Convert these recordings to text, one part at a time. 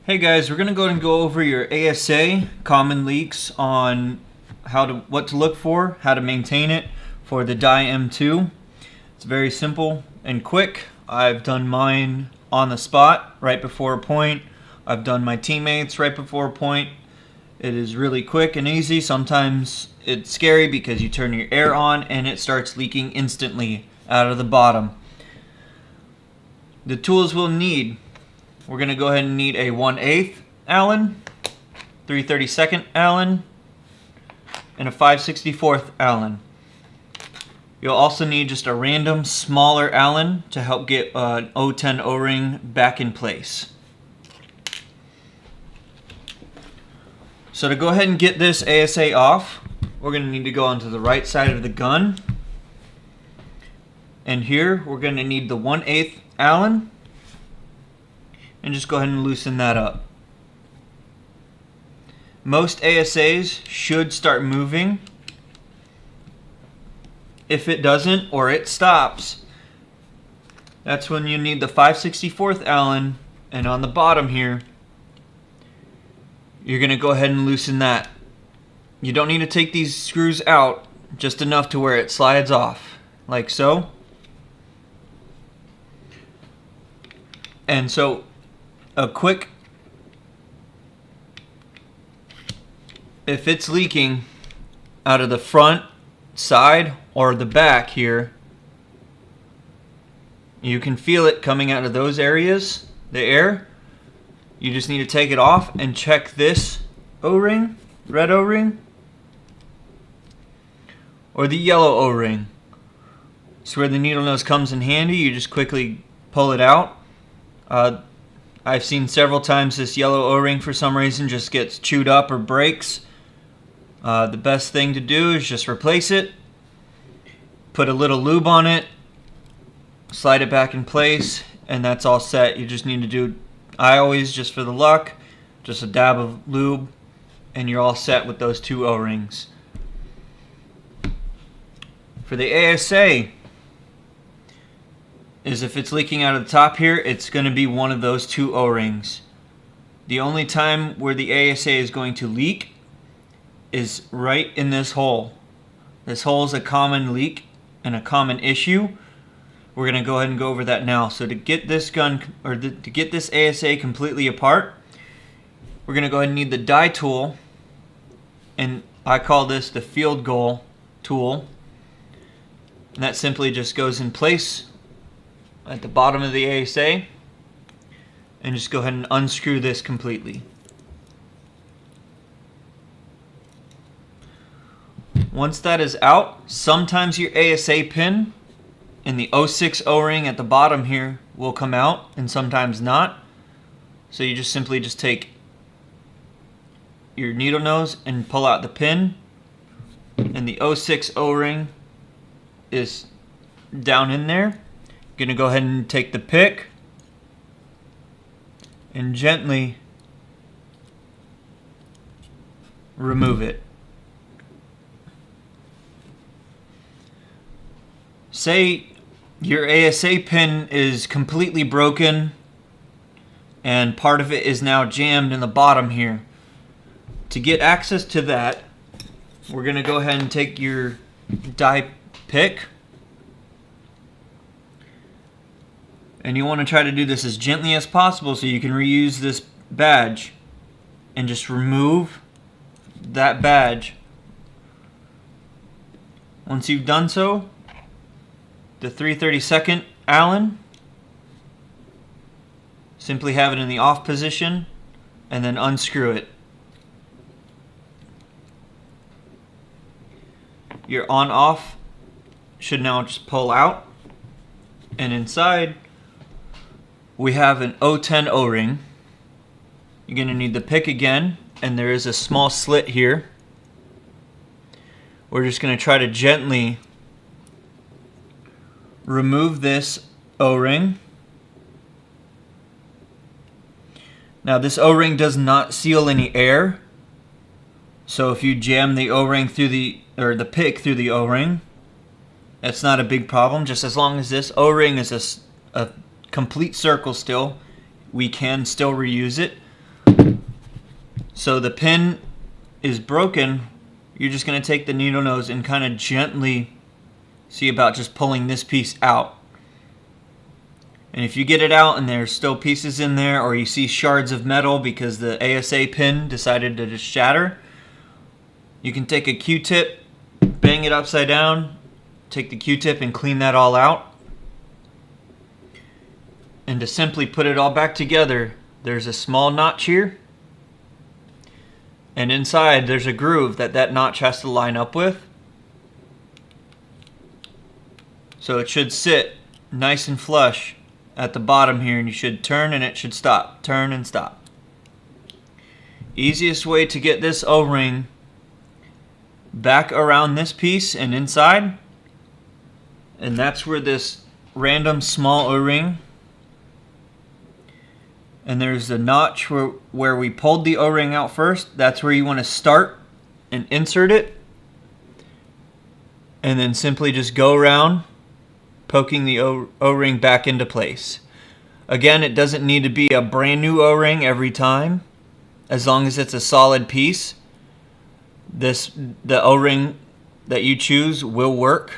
Hey guys, we're going to go ahead and go over your ASA common leaks on what to look for, how to maintain it for the Dye M2. It's very simple and quick. I've done mine on the spot right before a point. I've done my teammates right before a point. It is really quick and easy. Sometimes it's scary because you turn your air on and it starts leaking instantly out of the bottom. The tools we'll need: we're going to go ahead and need a 1/8 Allen, 3/32 Allen, and a 5/64 Allen. You'll also need just a random smaller Allen to help get an 010 O-ring back in place. So to go ahead and get this ASA off, we're going to need to go onto the right side of the gun. And here we're going to need the 1/8 Allen. And just go ahead and loosen that up. Most ASAs should start moving. If it doesn't or it stops, that's when you need the 5/64 Allen, and on the bottom here you're going to go ahead and loosen that. You don't need to take these screws out, just enough to where it slides off, like so. And so a quick, if it's leaking out of the front, side, or the back here, you can feel it coming out of those areas, the air. You just need to take it off and check this O-ring, red O-ring, or the yellow O-ring. It's where the needle nose comes in handy. You just quickly pull it out. I've seen several times this yellow O-ring for some reason just gets chewed up or breaks. The best thing to do is just replace it, put a little lube on it, slide it back in place, and that's all set. You just need to do, I always, just for the luck, just a dab of lube, and you're all set with those two O-rings. For the ASA, is if it's leaking out of the top here, it's going to be one of those two O-rings. The only time where the ASA is going to leak is right in this hole. This hole is a common leak and a common issue. We're going to go ahead and go over that now. So to get this gun, or to get this ASA completely apart, we're going to go ahead and need the die tool, and I call this the field goal tool. And that simply just goes in place at the bottom of the ASA, and just go ahead and unscrew this completely. Once that is out, sometimes your ASA pin and the 06 O-ring at the bottom here will come out, and sometimes not. So you just simply take your needle nose and pull out the pin, and the 06 O-ring is down in there. Gonna go ahead and take the pick and gently remove it. Say your ASA pin is completely broken and part of it is now jammed in the bottom here. To get access to that, we're gonna go ahead and take your die pick, and you want to try to do this as gently as possible so you can reuse this badge, and just remove that badge. Once you've done so, the 3/32 Allen, simply have it in the off position and then unscrew it. Your on-off should now just pull out, and inside we have an 010 O-ring. You're going to need the pick again, and there is a small slit here. We're just going to try to gently remove this O-ring. Now this O-ring does not seal any air, so if you jam the O-ring through the pick through the O-ring, that's not a big problem. Just as long as this O-ring is a complete circle still, we can still reuse it. So the pin is broken. You're just going to take the needle nose and kind of gently see about just pulling this piece out. And if you get it out and there's still pieces in there, or you see shards of metal because the ASA pin decided to just shatter, you can take a Q-tip, bang it upside down, take the Q-tip and clean that all out. And to simply put it all back together, there's a small notch here. And inside there's a groove that notch has to line up with. So it should sit nice and flush at the bottom here, and you should turn and it should stop. Turn and stop. Easiest way to get this O-ring back around this piece and inside, and that's where this random small O-ring, and there's the notch where we pulled the O-ring out first. That's where you want to start and insert it, and then simply just go around poking the O-ring back into place. Again, it doesn't need to be a brand new O-ring every time, as long as it's a solid piece. The O-ring that you choose will work.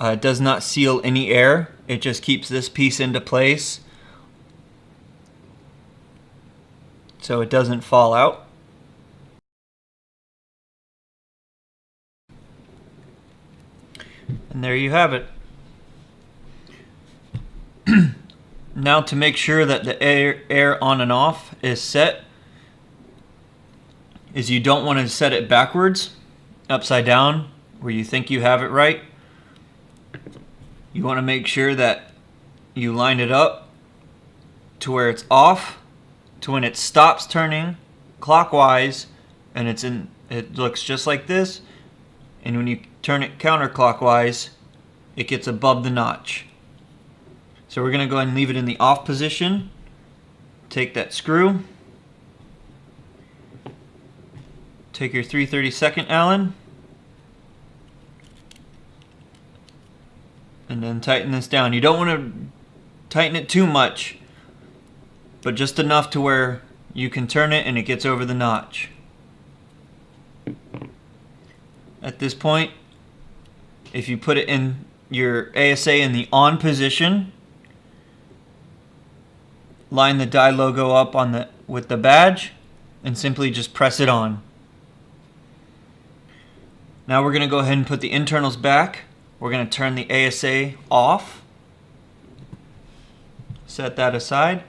It does not seal any air. It just keeps this piece into place so it doesn't fall out. And there you have it. Now, to make sure that the air on and off is set, is you don't want to set it backwards, upside down, where you think you have it right. You want to make sure that you line it up to where it's off, to when it stops turning clockwise, and it looks just like this. And when you turn it counterclockwise, it gets above the notch. So we're going to go ahead and leave it in the off position. Take that screw. Take your 3/32 Allen. And then tighten this down. You don't want to tighten it too much, but just enough to where you can turn it and it gets over the notch. At this point, if you put it in your ASA in the on position, line the Dye logo up with the badge and simply just press it on. Now we're going to go ahead and put the internals back. We're going to turn the ASA off. Set that aside.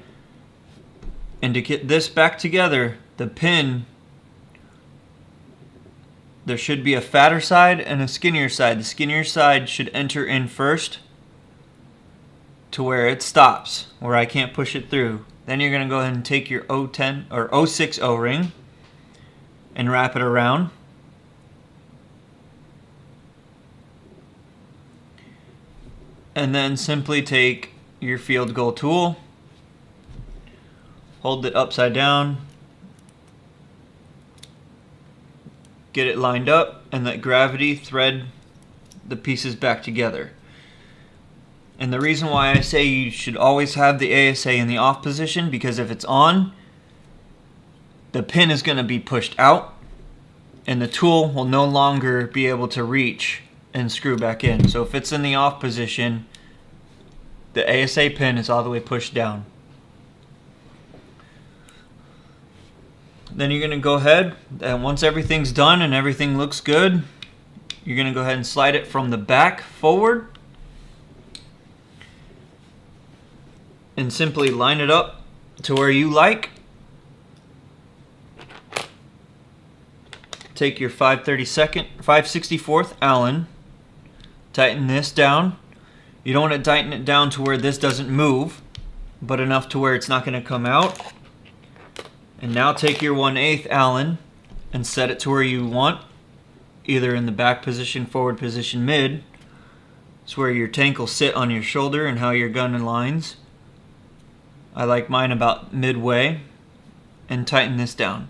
And to get this back together, the pin, there should be a fatter side and a skinnier side. The skinnier side should enter in first to where it stops, where I can't push it through. Then you're going to go ahead and take your 010 or 06 O-ring and wrap it around. And then simply take your field goal tool, hold it upside down, get it lined up, and let gravity thread the pieces back together. And the reason why I say you should always have the ASA in the off position, because if it's on, the pin is going to be pushed out and the tool will no longer be able to reach and screw back in. So if it's in the off position, the ASA pin is all the way pushed down. Then you're going to go ahead, and once everything's done and everything looks good, you're going to go ahead and slide it from the back forward and simply line it up to where you like. Take your 5/64 Allen, tighten this down. You don't want to tighten it down to where this doesn't move, but enough to where it's not going to come out. And now take your 1/8 Allen and set it to where you want, either in the back position, forward position, mid. It's where your tank will sit on your shoulder and how your gun aligns. I like mine about midway, and tighten this down.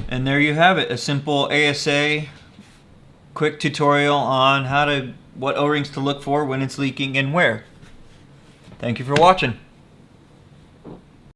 And there you have it, a simple ASA quick tutorial on what O-rings to look for when it's leaking and where. Thank you for watching.